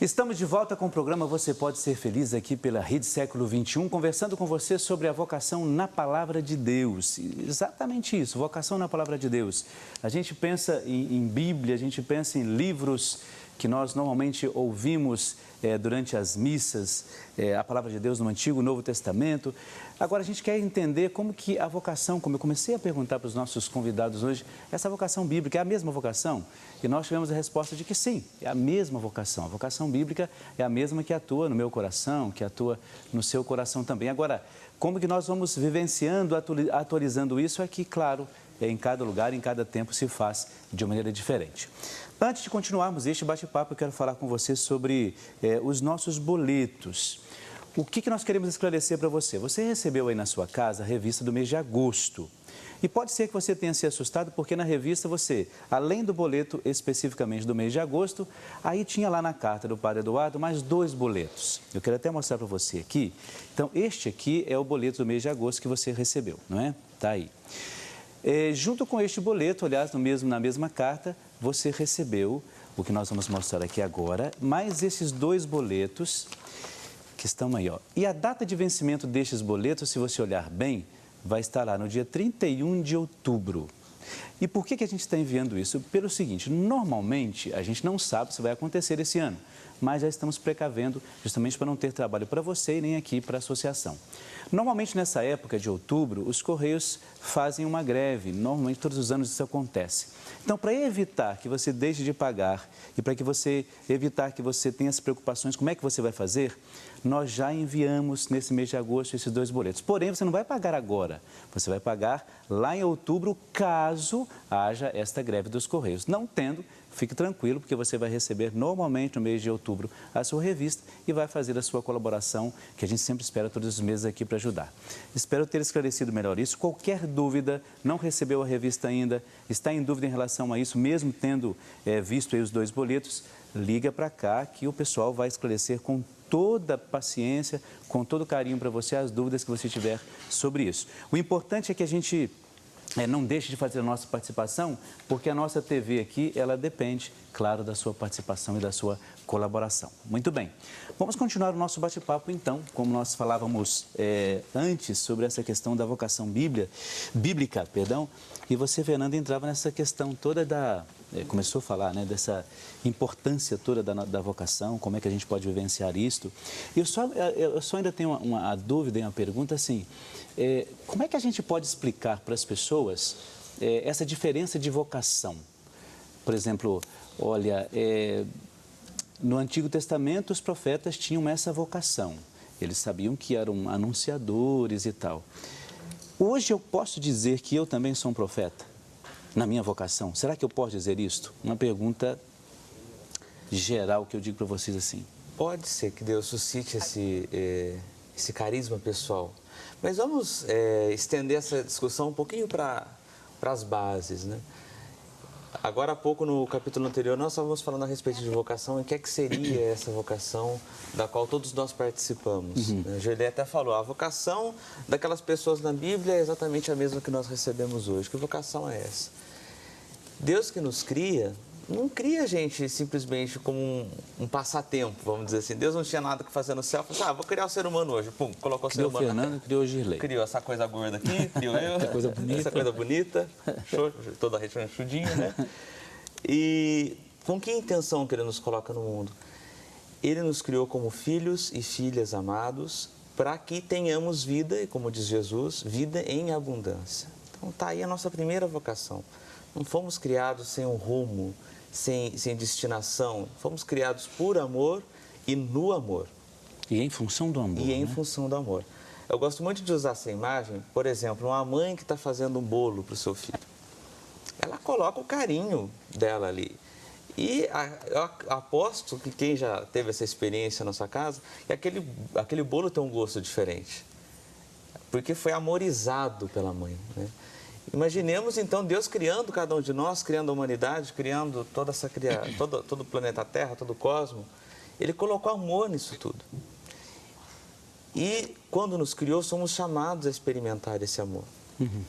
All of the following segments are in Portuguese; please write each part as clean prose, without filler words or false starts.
Estamos de volta com o programa Você Pode Ser Feliz aqui pela Rede Século XXI, conversando com você sobre a vocação na Palavra de Deus. Exatamente isso, vocação na Palavra de Deus. A gente pensa em Bíblia, a gente pensa em livros que nós normalmente ouvimos durante as missas, a Palavra de Deus no Antigo e Novo Testamento. Agora a gente quer entender como que a vocação, como eu comecei a perguntar para os nossos convidados hoje, essa vocação bíblica é a mesma vocação? E nós tivemos a resposta de que sim, é a mesma vocação. A vocação bíblica é a mesma que atua no meu coração, que atua no seu coração também. Agora, como que nós vamos vivenciando, atualizando isso? É que, claro, em cada lugar, em cada tempo se faz de uma maneira diferente. Antes de continuarmos este bate-papo, eu quero falar com você sobre os nossos boletos. O que nós queremos esclarecer para você? Você recebeu aí na sua casa a revista do mês de agosto. E pode ser que você tenha se assustado porque na revista você, além do boleto especificamente do mês de agosto, aí tinha lá na carta do Padre Eduardo mais 2 boletos. Eu quero até mostrar para você aqui. Então, este aqui é o boleto do mês de agosto que você recebeu, não é? Tá aí. Junto com este boleto, aliás, na mesma carta, você recebeu o que nós vamos mostrar aqui agora, mais esses 2 boletos que estão aí, ó. E a data de vencimento destes boletos, se você olhar bem, vai estar lá no dia 31 de outubro. E por que a gente está enviando isso? Pelo seguinte, normalmente a gente não sabe se vai acontecer esse ano, mas já estamos precavendo justamente para não ter trabalho para você e nem aqui para a associação. Normalmente nessa época de outubro, os Correios fazem uma greve, normalmente todos os anos isso acontece. Então, para evitar que você deixe de pagar e para que você evitar que você tenha as preocupações, como é que você vai fazer? Nós já enviamos nesse mês de agosto esses 2 boletos. Porém, você não vai pagar agora, você vai pagar lá em outubro, caso haja esta greve dos Correios. Não tendo, fique tranquilo, porque você vai receber normalmente no mês de outubro a sua revista e vai fazer a sua colaboração, que a gente sempre espera todos os meses aqui para ajudar. Espero ter esclarecido melhor isso. Qualquer dúvida, não recebeu a revista ainda, está em dúvida em relação a isso, mesmo tendo visto aí os 2 boletos, liga para cá que o pessoal vai esclarecer com toda paciência, com todo carinho para você as dúvidas que você tiver sobre isso. O importante é que a gente não deixe de fazer a nossa participação, porque a nossa TV aqui, ela depende, claro, da sua participação e da sua colaboração. Muito bem, vamos continuar o nosso bate-papo então, como nós falávamos antes sobre essa questão da vocação bíblica, e você, Fernanda, entrava nessa questão toda começou a falar, né, dessa importância toda da vocação, como é que a gente pode vivenciar isto. Eu só ainda tenho uma dúvida e uma pergunta assim, como é que a gente pode explicar para as pessoas essa diferença de vocação? Por exemplo, olha, no Antigo Testamento os profetas tinham essa vocação, eles sabiam que eram anunciadores e tal. Hoje eu posso dizer que eu também sou um profeta? Na minha vocação, será que eu posso dizer isto? Uma pergunta geral que eu digo para vocês assim. Pode ser que Deus suscite esse carisma pessoal, mas vamos estender essa discussão um pouquinho para as bases, né? Agora há pouco, no capítulo anterior, nós estávamos falando a respeito de vocação e o que é que seria essa vocação da qual todos nós participamos. A Julia até falou, a vocação daquelas pessoas na Bíblia é exatamente a mesma que nós recebemos hoje. Que vocação é essa? Deus que nos cria, não cria a gente simplesmente como um passatempo, vamos dizer assim. Deus não tinha nada que fazer no céu, falou assim, vou criar o ser humano hoje. Pum, colocou o ser humano. Criou o Fernando, criou o Girley. Criou essa coisa gorda aqui, criou eu. Essa coisa bonita. Toda a gente chudinha, né? E com que intenção que Ele nos coloca no mundo? Ele nos criou como filhos e filhas amados para que tenhamos vida, e como diz Jesus, vida em abundância. Então está aí a nossa primeira vocação. Não fomos criados sem um rumo, sem destinação. Fomos criados por amor e no amor. E em função do amor. E em função do amor. Eu gosto muito de usar essa imagem, por exemplo, uma mãe que está fazendo um bolo para o seu filho. Ela coloca o carinho dela ali. E eu aposto que quem já teve essa experiência na sua casa, que aquele bolo tem um gosto diferente. Porque foi amorizado pela mãe, né? Imaginemos, então, Deus criando cada um de nós, criando a humanidade, criando todo o planeta Terra, todo o cosmos. Ele colocou amor nisso tudo. E, quando nos criou, somos chamados a experimentar esse amor.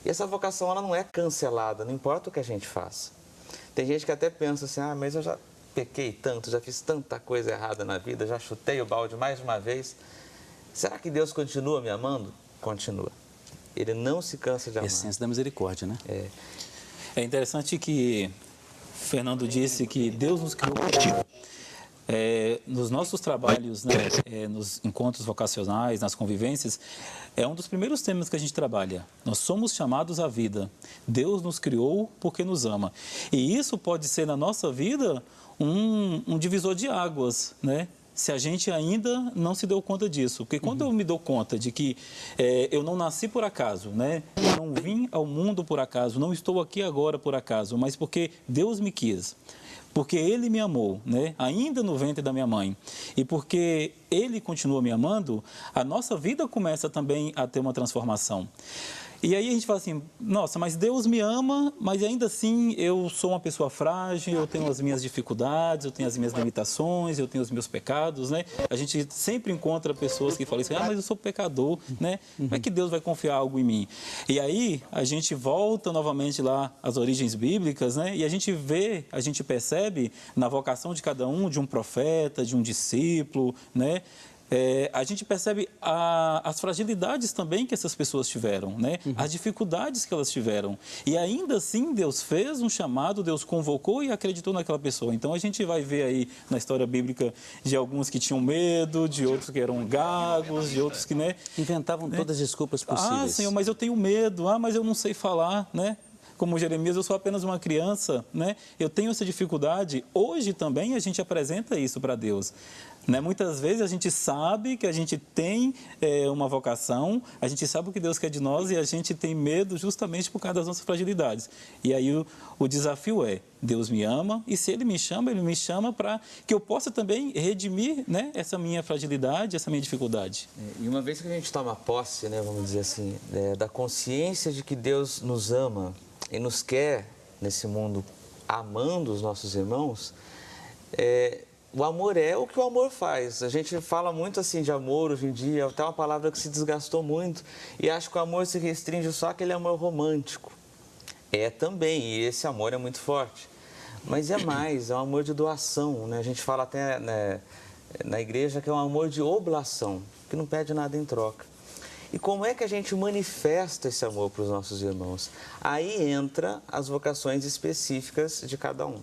E essa vocação, ela não é cancelada, não importa o que a gente faça. Tem gente que até pensa assim, mas eu pequei tanto, já fiz tanta coisa errada na vida, já chutei o balde mais de uma vez. Será que Deus continua me amando? Continua. Ele não se cansa de amar. Essência da misericórdia, né? É interessante que Fernando disse que Deus nos criou. Nos nossos trabalhos, né, nos encontros vocacionais, nas convivências, é um dos primeiros temas que a gente trabalha. Nós somos chamados à vida. Deus nos criou porque nos ama. E isso pode ser na nossa vida um divisor de águas, né? Se a gente ainda não se deu conta disso. Porque quando eu me dou conta de que eu não nasci por acaso, né? Eu não vim ao mundo por acaso, não estou aqui agora por acaso, mas porque Deus me quis. Porque Ele me amou, né? Ainda no ventre da minha mãe. E porque Ele continua me amando, a nossa vida começa também a ter uma transformação. E aí a gente fala assim, nossa, mas Deus me ama, mas ainda assim eu sou uma pessoa frágil, eu tenho as minhas dificuldades, eu tenho as minhas limitações, eu tenho os meus pecados, né? A gente sempre encontra pessoas que falam assim, mas eu sou pecador, né? Como é que Deus vai confiar algo em mim? E aí a gente volta novamente lá às origens bíblicas, né? E a gente vê, a gente percebe na vocação de cada um, de um profeta, de um discípulo, né? A gente percebe as fragilidades também que essas pessoas tiveram, né? As dificuldades que elas tiveram. E ainda assim, Deus fez um chamado, Deus convocou e acreditou naquela pessoa. Então, a gente vai ver aí na história bíblica de alguns que tinham medo, de outros que eram gagos, de outros que, né? Inventavam todas as desculpas possíveis. Ah, Senhor, mas eu tenho medo. Ah, mas eu não sei falar, né? Como Jeremias, eu sou apenas uma criança, né? Eu tenho essa dificuldade. Hoje também a gente apresenta isso para Deus. Né? Muitas vezes a gente sabe que a gente tem uma vocação, a gente sabe o que Deus quer de nós e a gente tem medo justamente por causa das nossas fragilidades. E aí o desafio é, Deus me ama e se Ele me chama para que eu possa também redimir, né, essa minha fragilidade, essa minha dificuldade. E uma vez que a gente toma posse, né, vamos dizer assim, da consciência de que Deus nos ama e nos quer nesse mundo amando os nossos irmãos, o amor é o que o amor faz. A gente fala muito assim de amor hoje em dia, até uma palavra que se desgastou muito, e acho que o amor se restringe só àquele amor romântico. É também, e esse amor é muito forte. Mas é mais, é um amor de doação, né? A gente fala até, né, na igreja que é um amor de oblação, que não pede nada em troca. E como é que a gente manifesta esse amor para os nossos irmãos? Aí entra as vocações específicas de cada um.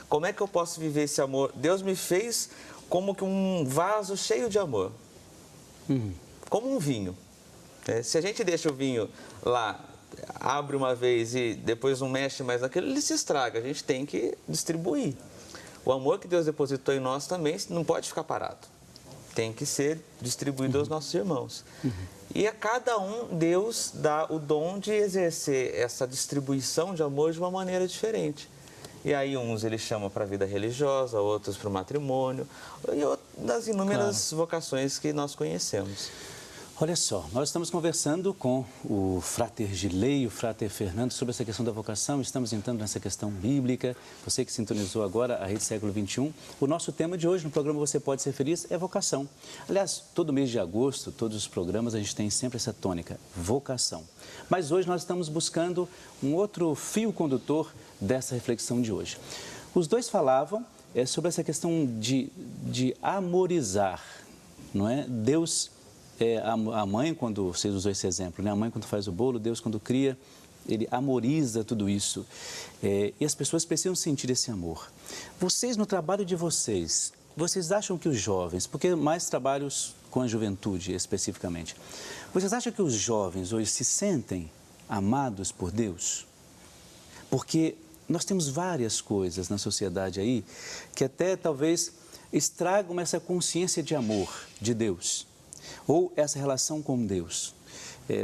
Como é que eu posso viver esse amor? Deus me fez como que um vaso cheio de amor, como um vinho. Se a gente deixa o vinho lá, abre uma vez e depois não mexe mais naquilo, ele se estraga. A gente tem que distribuir. O amor que Deus depositou em nós também não pode ficar parado. Tem que ser distribuído aos nossos irmãos. E a cada um, Deus dá o dom de exercer essa distribuição de amor de uma maneira diferente. E aí uns ele chama para a vida religiosa, outros para o matrimônio, e das inúmeras vocações que nós conhecemos. Olha só, nós estamos conversando com o Frater Gilei e o Frater Fernando sobre essa questão da vocação. Estamos entrando nessa questão bíblica. Você que sintonizou agora a Rede Século XXI. O nosso tema de hoje no programa Você Pode Ser Feliz é vocação. Aliás, todo mês de agosto, todos os programas, a gente tem sempre essa tônica, vocação. Mas hoje nós estamos buscando um outro fio condutor dessa reflexão de hoje. Os dois falavam sobre essa questão de amorizar, não é? Deus... a mãe, quando você usou esse exemplo, né? A mãe quando faz o bolo, Deus quando cria, Ele amoriza tudo isso. E as pessoas precisam sentir esse amor. Vocês, no trabalho de vocês acham que os jovens, porque mais trabalhos com a juventude especificamente, vocês acham que os jovens hoje se sentem amados por Deus? Porque nós temos várias coisas na sociedade aí que até talvez estragam essa consciência de amor de Deus. Ou essa relação com Deus.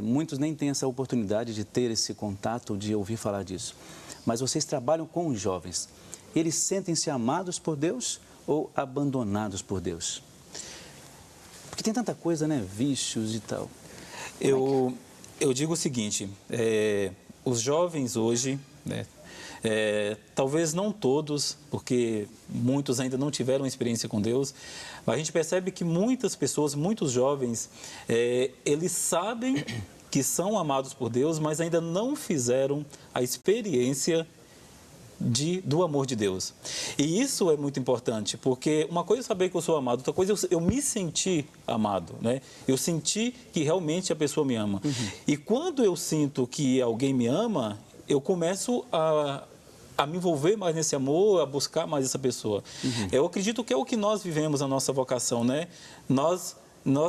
Muitos nem têm essa oportunidade de ter esse contato, de ouvir falar disso. Mas vocês trabalham com os jovens. Eles sentem-se amados por Deus ou abandonados por Deus? Porque tem tanta coisa, né? Vícios e tal. Eu digo o seguinte, os jovens hoje, né, talvez não todos, porque muitos ainda não tiveram experiência com Deus, mas a gente percebe que muitas pessoas, muitos jovens, eles sabem que são amados por Deus, mas ainda não fizeram a experiência do amor de Deus. E isso é muito importante, porque uma coisa é saber que eu sou amado, outra coisa é eu me sentir amado, né? Eu senti que realmente a pessoa me ama. E quando eu sinto que alguém me ama, eu começo a me envolver mais nesse amor, a buscar mais essa pessoa. Eu acredito que é o que nós vivemos na nossa vocação, né? Nós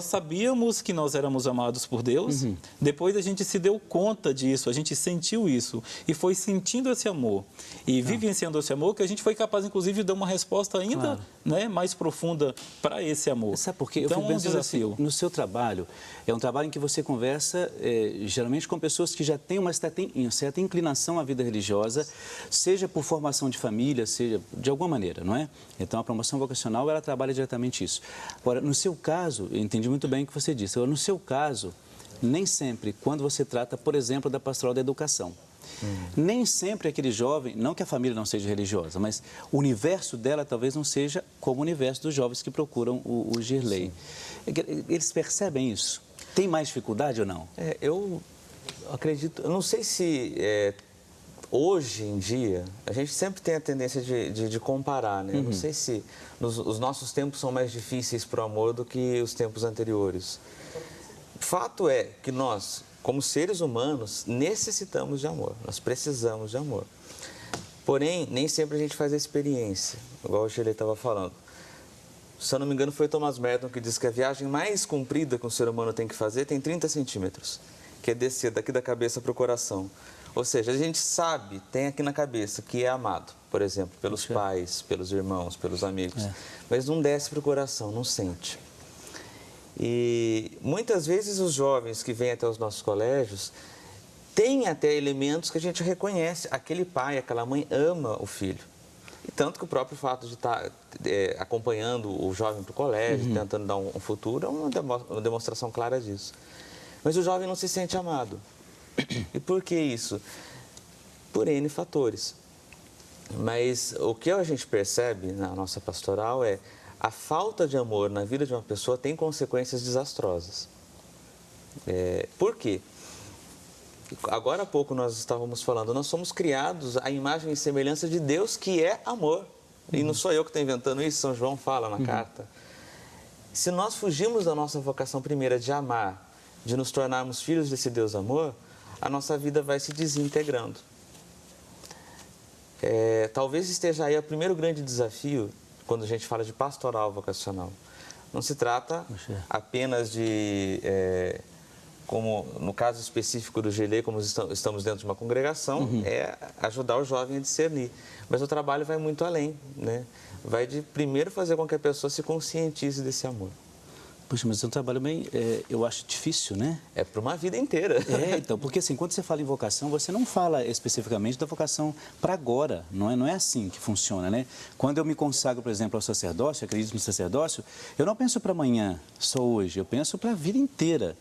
sabíamos que nós éramos amados por Deus, depois a gente se deu conta disso, a gente sentiu isso e foi sentindo esse amor e vivenciando esse amor que a gente foi capaz, inclusive, de dar uma resposta ainda né, mais profunda para esse amor. Sabe por quê? Então, Eu fico pensando desafio. assim, no seu trabalho, é um trabalho em que você conversa geralmente com pessoas que já têm uma certa inclinação à vida religiosa, seja por formação de família, seja de alguma maneira, não é? Então, a promoção vocacional, ela trabalha diretamente isso. Agora, no seu caso, eu entendi muito bem o que você disse. Agora, no seu caso, nem sempre, quando você trata, por exemplo, da pastoral da educação, nem sempre aquele jovem, não que a família não seja religiosa, mas o universo dela talvez não seja como o universo dos jovens que procuram o Girley. Eles percebem isso? Tem mais dificuldade ou não? Eu acredito, eu não sei se hoje em dia, a gente sempre tem a tendência de comparar, né? Eu não sei se os nossos tempos são mais difíceis para o amor do que os tempos anteriores. Fato é que nós, como seres humanos, necessitamos de amor, nós precisamos de amor. Porém, nem sempre a gente faz a experiência, igual o Girley estava falando. Se eu não me engano, foi Thomas Merton que disse que a viagem mais comprida que um ser humano tem que fazer tem 30 centímetros, que é descer daqui da cabeça para o coração. Ou seja, a gente sabe, tem aqui na cabeça que é amado, por exemplo, pelos pais, pelos irmãos, pelos amigos, mas não desce para o coração, não sente. E muitas vezes os jovens que vêm até os nossos colégios têm até elementos que a gente reconhece. Aquele pai, aquela mãe ama o filho. E tanto que o próprio fato de estar acompanhando o jovem para o colégio, tentando dar um futuro, é uma demonstração clara disso. Mas o jovem não se sente amado. E por que isso? Por N fatores. Mas o que a gente percebe na nossa pastoral é a falta de amor na vida de uma pessoa tem consequências desastrosas. Por quê? Agora há pouco nós estávamos falando, nós somos criados à imagem e semelhança de Deus, que é amor. E não sou eu que estou inventando isso, São João fala na carta. Se nós fugimos da nossa vocação primeira de amar, de nos tornarmos filhos desse Deus amor, a nossa vida vai se desintegrando. Talvez esteja aí o primeiro grande desafio quando a gente fala de pastoral vocacional. Não se trata apenas de, como no caso específico do Girley, como estamos dentro de uma congregação, é ajudar o jovem a discernir. Mas o trabalho vai muito além, né? Vai de primeiro fazer com que a pessoa se conscientize desse amor. Puxa, mas é um trabalho bem, eu acho difícil, né? É para uma vida inteira. Então, porque assim, quando você fala em vocação, você não fala especificamente da vocação para agora, não é assim que funciona, né? Quando eu me consagro, por exemplo, ao sacerdócio, acredito no sacerdócio, eu não penso para amanhã, só hoje, eu penso para a vida inteira.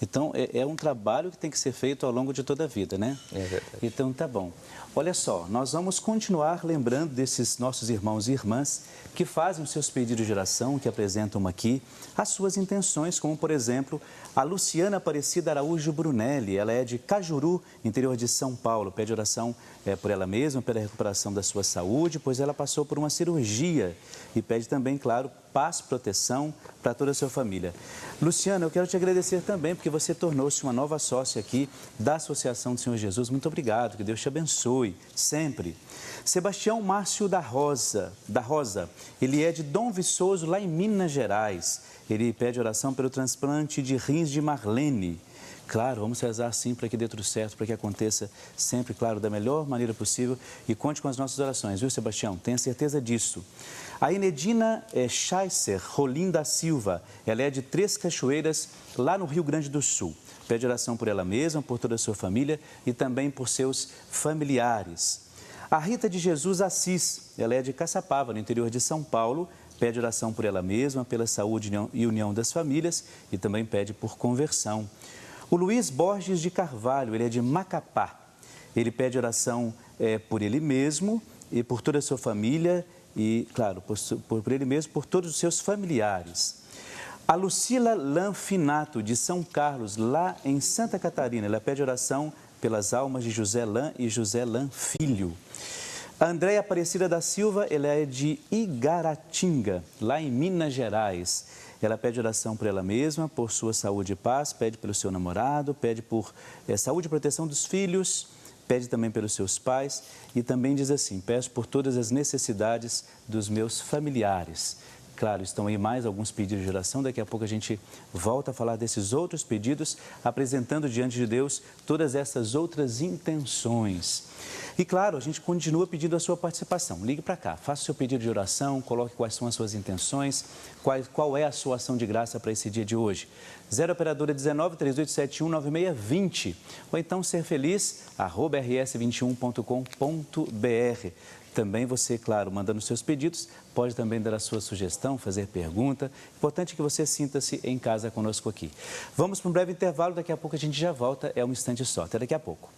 Então, é um trabalho que tem que ser feito ao longo de toda a vida, né? É verdade. Então, tá bom. Olha só, nós vamos continuar lembrando desses nossos irmãos e irmãs que fazem os seus pedidos de oração, que apresentam aqui as suas intenções, como, por exemplo, a Luciana Aparecida Araújo Brunelli. Ela é de Cajuru, interior de São Paulo. Pede oração por ela mesma, pela recuperação da sua saúde, pois ela passou por uma cirurgia. E pede também, claro, paz, proteção para toda a sua família. Luciana, eu quero te agradecer também, porque você tornou-se uma nova sócia aqui da Associação do Senhor Jesus. Muito obrigado, que Deus te abençoe, sempre. Sebastião Márcio da Rosa, ele é de Dom Viçoso, lá em Minas Gerais. Ele pede oração pelo transplante de rins de Marlene. Claro, vamos rezar sim para que dê tudo certo, para que aconteça sempre, claro, da melhor maneira possível. E conte com as nossas orações, viu, Sebastião? Tenha certeza disso. A Inedina Scheisser Rolim da Silva, ela é de Três Cachoeiras, lá no Rio Grande do Sul. Pede oração por ela mesma, por toda a sua família e também por seus familiares. A Rita de Jesus Assis, ela é de Caçapava, no interior de São Paulo. Pede oração por ela mesma, pela saúde e união das famílias e também pede por conversão. O Luiz Borges de Carvalho, ele é de Macapá. Ele pede oração por ele mesmo e por toda a sua família e, claro, por ele mesmo, por todos os seus familiares. A Lucila Lanfinato, de São Carlos, lá em Santa Catarina, ela pede oração pelas almas de José Lan e José Lan Filho. A Andréia Aparecida da Silva, ela é de Igaratinga, lá em Minas Gerais. Ela pede oração por ela mesma, por sua saúde e paz, pede pelo seu namorado, pede por saúde e proteção dos filhos, pede também pelos seus pais e também diz assim: peço por todas as necessidades dos meus familiares. Claro, estão aí mais alguns pedidos de oração. Daqui a pouco a gente volta a falar desses outros pedidos, apresentando diante de Deus todas essas outras intenções. E claro, a gente continua pedindo a sua participação. Ligue para cá, faça o seu pedido de oração, coloque quais são as suas intenções, qual é a sua ação de graça para esse dia de hoje. 0 operadora 19 3871 9620 ou então serfeliz@rs21.com.br. Também você, claro, mandando seus pedidos, pode também dar a sua sugestão, fazer pergunta. Importante que você sinta-se em casa conosco aqui. Vamos para um breve intervalo, daqui a pouco a gente já volta, é um instante só. Até daqui a pouco.